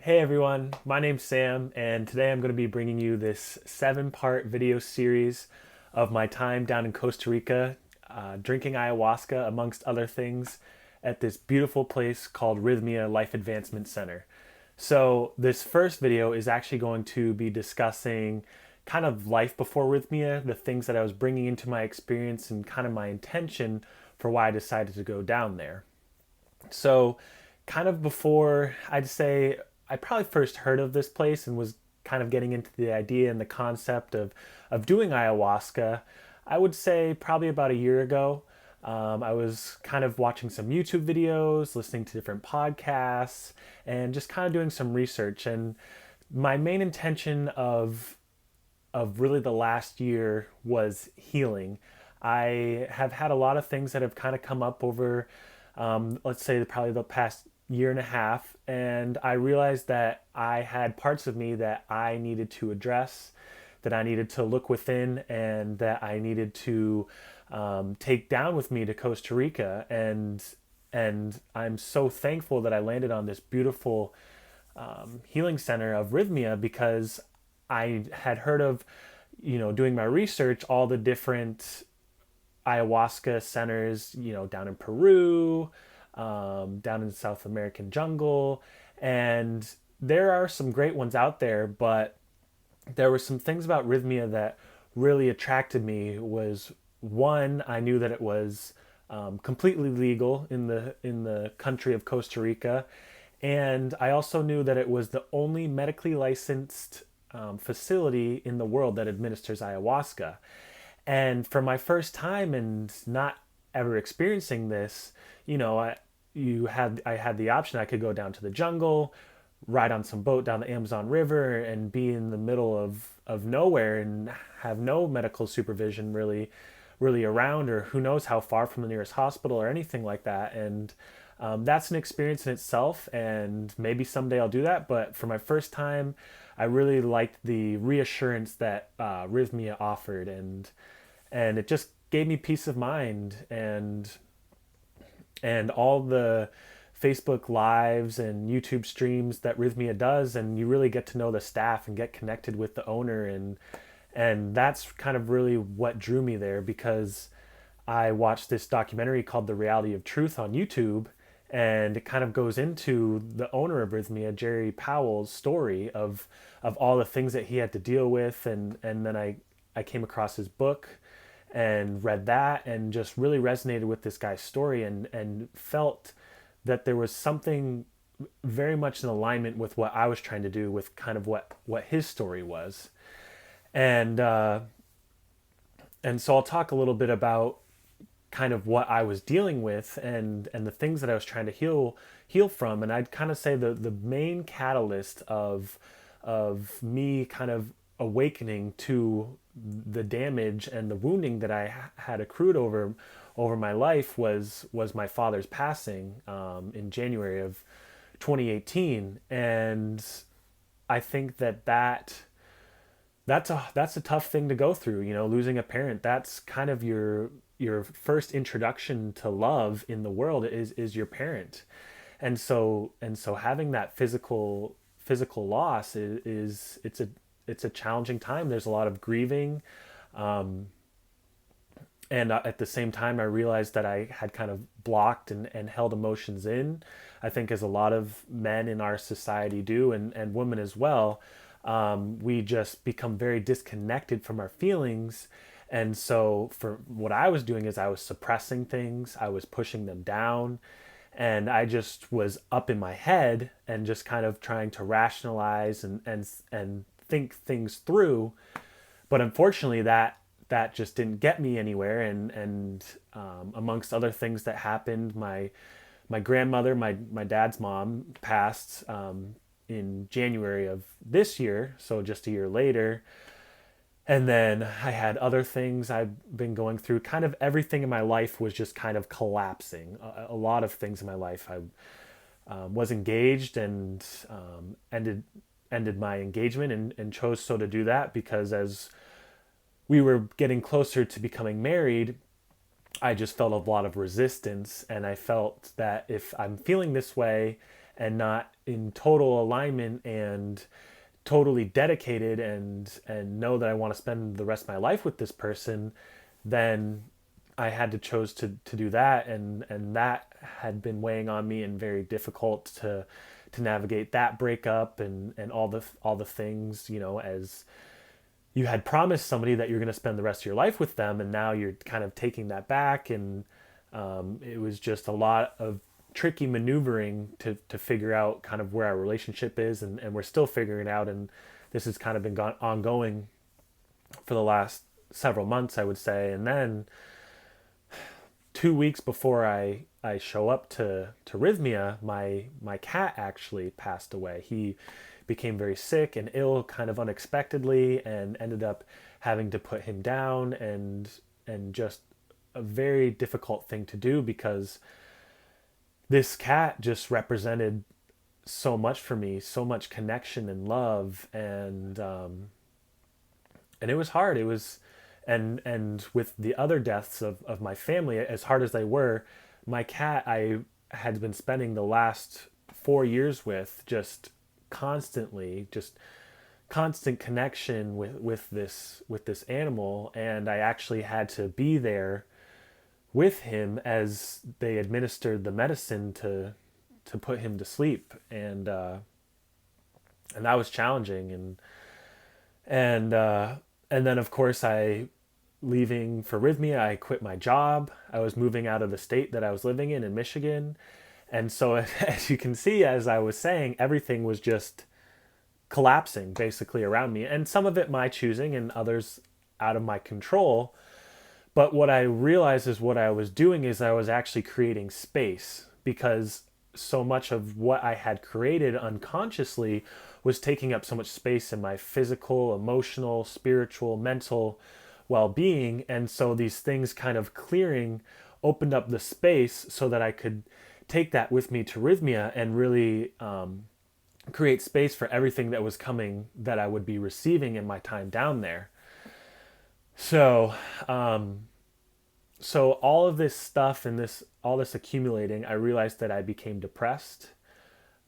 Hey everyone, my name's Sam, and today I'm going to be bringing you this 7-part video series of my time down in Costa Rica, drinking ayahuasca, amongst other things, at this beautiful place called Rythmia Life Advancement Center. So, this first video is actually going to be discussing kind of life before Rythmia, the things that I was bringing into my experience, and kind of my intention for why I decided to go down there. So, kind of before, I'd say I probably first heard of this place and was kind of getting into the idea and the concept of doing ayahuasca, I would say probably about a year ago. I was kind of watching some YouTube videos, listening to different podcasts, and just kind of doing some research. And my main intention of really the last year was healing. I have had a lot of things that have kind of come up over, let's say, probably the past year and a half, and I realized that I had parts of me that I needed to address, that I needed to look within, and that I needed to take down with me to Costa Rica. And I'm so thankful that I landed on this beautiful healing center of Rythmia because I had heard of, doing my research, all the different ayahuasca centers, down in Peru, down in the South American jungle. And there are some great ones out there, but there were some things about Rythmia that really attracted me. Was one, I knew that it was completely legal in the country of Costa Rica, and I also knew that it was the only medically licensed facility in the world that administers ayahuasca. And for my first time and not ever experiencing this, you know, I I had the option. I could go down to the jungle, ride on some boat down the Amazon River, and be in the middle of nowhere and have no medical supervision really around, or who knows how far from the nearest hospital or anything like that. And that's an experience in itself, and maybe someday I'll do that. But for my first time, I really liked the reassurance that Rythmia offered, and it just gave me peace of mind. And all the Facebook lives and YouTube streams that Rythmia does, and you really get to know the staff and get connected with the owner. And that's kind of really what drew me there, because I watched this documentary called The Reality of Truth on YouTube, and it kind of goes into the owner of Rythmia, Jerry Powell's story of all the things that he had to deal with. And then I came across his book and read that and just really resonated with this guy's story, and felt that there was something very much in alignment with what I was trying to do with kind of what his story was. And and so I'll talk a little bit about kind of what I was dealing with, and the things that I was trying to heal from. And I'd kind of say the main catalyst of me kind of awakening to the damage and the wounding that I had accrued over my life was my father's passing in January of 2018. And I think that's a tough thing to go through. Losing a parent, that's kind of your first introduction to love in the world is your parent. And so having that physical loss is it's a challenging time. There's a lot of grieving. And at the same time, I realized that I had kind of blocked and held emotions in, I think, as a lot of men in our society do, and women as well. We just become very disconnected from our feelings. And so for what I was doing is I was suppressing things, I was pushing them down, and I just was up in my head and just kind of trying to rationalize and think things through. But unfortunately, that just didn't get me anywhere. And amongst other things that happened, my grandmother, my dad's mom, passed in January of this year, so just a year later. And then I had other things I've been going through. Kind of everything in my life was just kind of collapsing. A lot of things in my life. I was engaged and ended my engagement, and chose so to do that, because as we were getting closer to becoming married, I just felt a lot of resistance. And I felt that if I'm feeling this way and not in total alignment and totally dedicated and know that I want to spend the rest of my life with this person, then I had to chose to do that, and that had been weighing on me and very difficult to navigate that breakup and all the things, as you had promised somebody that you're going to spend the rest of your life with them, and now you're kind of taking that back. And it was just a lot of tricky maneuvering to figure out kind of where our relationship is, and we're still figuring it out. And this has kind of been ongoing for the last several months, I would say. And then 2 weeks before I show up to Rythmia, my cat actually passed away. He became very sick and ill kind of unexpectedly, and ended up having to put him down, and just a very difficult thing to do, because this cat just represented so much for me, so much connection and love, and it was hard. It was, and with the other deaths of my family, as hard as they were, my cat I had been spending the last 4 years with, just constant connection with this animal. And I actually had to be there with him as they administered the medicine to put him to sleep. And that was challenging. And then of course, leaving for Rythmia, I quit my job. I was moving out of the state that I was living in Michigan. And so as you can see, as I was saying, everything was just collapsing basically around me, and some of it my choosing and others out of my control. But what I realized is what I was doing is I was actually creating space, because so much of what I had created unconsciously was taking up so much space in my physical, emotional, spiritual, mental well-being. And so these things kind of clearing opened up the space so that I could take that with me to Rythmia and really create space for everything that was coming, that I would be receiving in my time down there. So so all of this stuff and all this accumulating, I realized that I became depressed.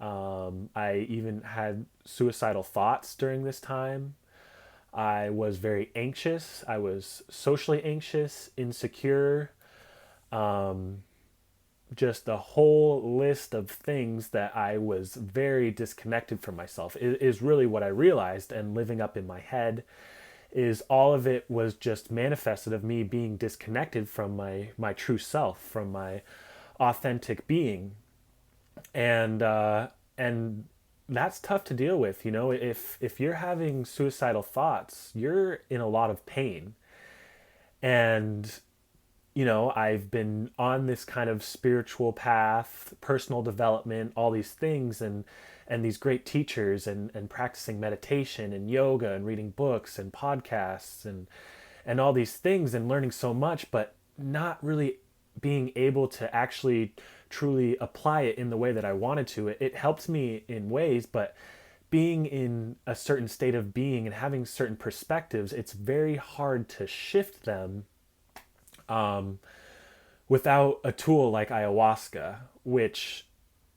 I even had suicidal thoughts during this time. I was very anxious. I was socially anxious, insecure, just a whole list of things that I was very disconnected from myself is really what I realized. And living up in my head, is all of it was just manifested of me being disconnected from my true self, from my authentic being. And that's tough to deal with. If you're having suicidal thoughts, you're in a lot of pain. And I've been on this kind of spiritual path, personal development, all these things, and these great teachers, and practicing meditation and yoga and reading books and podcasts and all these things, and learning so much, but not really being able to actually truly apply it in the way that I wanted to. It helped me in ways, but being in a certain state of being and having certain perspectives, it's very hard to shift them without a tool like ayahuasca, which,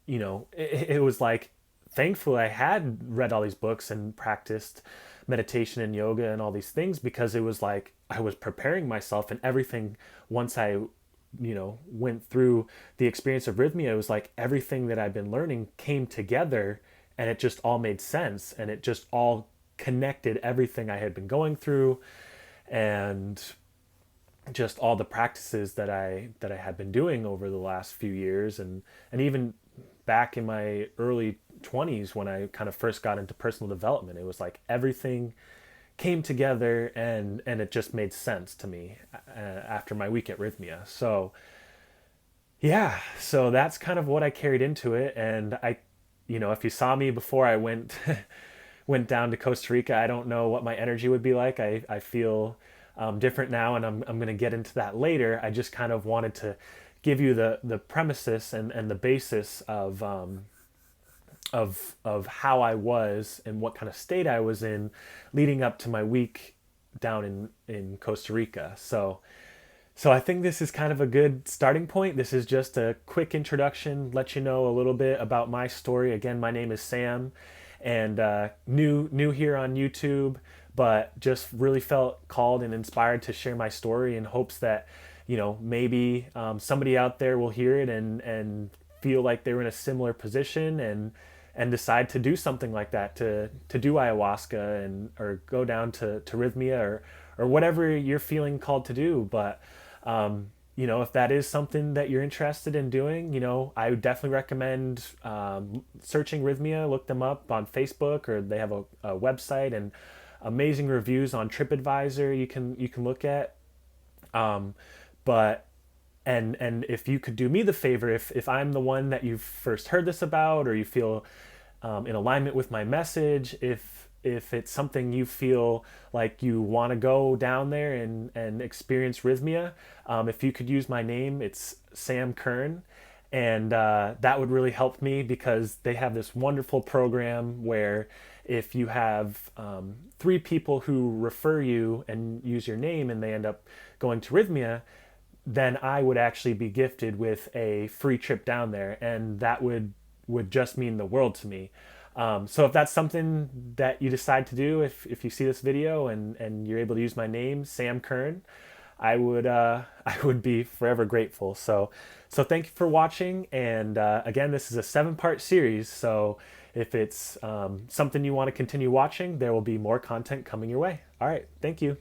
it was like, thankfully I had read all these books and practiced meditation and yoga and all these things, because it was like I was preparing myself, and everything, once I, went through the experience of Rythmia, it was like everything that I've been learning came together, and it just all made sense, and it just all connected everything I had been going through, and just all the practices that I had been doing over the last few years, and even back in my early 20s when I kind of first got into personal development. It was like everything came together, and it just made sense to me after my week at Rythmia. So yeah, so that's kind of what I carried into it. And if you saw me before I went went down to Costa Rica, I don't know what my energy would be like. I feel different now, and I'm going to get into that later. I just kind of wanted to give you the premises and the basis of how I was and what kind of state I was in leading up to my week down in Costa Rica. So So I think this is kind of a good starting point. This is just a quick introduction, let you know a little bit about my story. Again, my name is Sam, and new here on YouTube, but just really felt called and inspired to share my story in hopes that, maybe somebody out there will hear it and feel like they were in a similar position and decide to do something like that, to do ayahuasca and or go down to Rythmia or whatever you're feeling called to do. But if that is something that you're interested in doing, I would definitely recommend searching Rythmia. Look them up on Facebook, or they have a website and amazing reviews on TripAdvisor. You can look at. But and if you could do me the favor, if I'm the one that you've first heard this about, or you feel in alignment with my message, if it's something you feel like you want to go down there and experience Rythmia, if you could use my name, it's Sam Kern. And that would really help me, because they have this wonderful program where if you have three people who refer you and use your name and they end up going to Rythmia, then I would actually be gifted with a free trip down there, and that would just mean the world to me. So if that's something that you decide to do, if you see this video and you're able to use my name, Sam Kern, I would I would be forever grateful. So thank you for watching, and again, this is a 7-part series. So if it's something you want to continue watching, there will be more content coming your way. All right, thank you.